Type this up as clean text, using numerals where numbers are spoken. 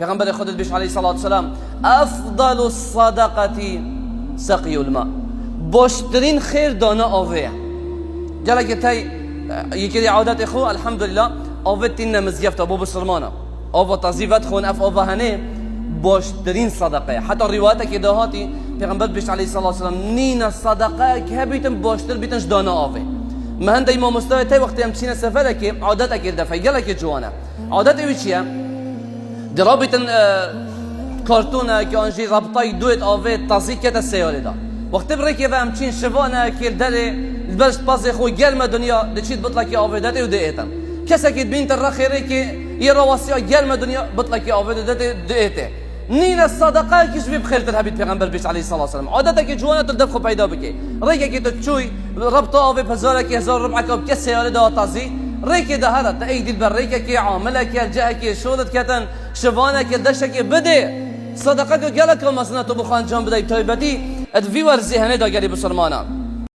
پیغمبر خودت بیش علیه الصلاة والسلام افضل الصدقه سقی الماء، باشترین خیر دانه آوه. جلا که تی یکی عادت خو الحمدلله آوه تین نمزگفت ابو بسرمانه آوه تزیفت خون اف آوه هنه باشترین صدقه. حتی روایت که دهاتی پیغمبر بیش علیه الصلاة والسلام نین صدقه که بیتن باشتر بیتنش دانه آوه. مهند امام مستوی تی وقتی همچین سفره که عادت که دفعه گله که جوانه عادت اوی چیه؟ درابطن کارتونه که آنجی رابطای دویت آوه تازیک کتا سیاره دا وقتی بره که همچین شوانه که داره برش پازی خوی گرم دنیا دچید بطلا که آوه داده و دیتن کسی که بین تر خیره که یه رواسی ها گرم دنیا بطلا که آوه داده دیته نین صدقه کش بی بخیر تر حبیت پیغمبر بیش علیه الصلاة والسلام عادت که جوانه تو دفخو پیدا بکی ریگه که تو چوی رابطه آوه پزاره که 1000 ربع کاب که سیاره دا تازی ریک دهرت تا ایدی بر ریک که عامله که جه که شولت کتن شوانه که دشه که بده صدقه که گله که مثلا تو بخوان جان بدهی تایبتی ادوی ور ذهنه داگری بسرمانه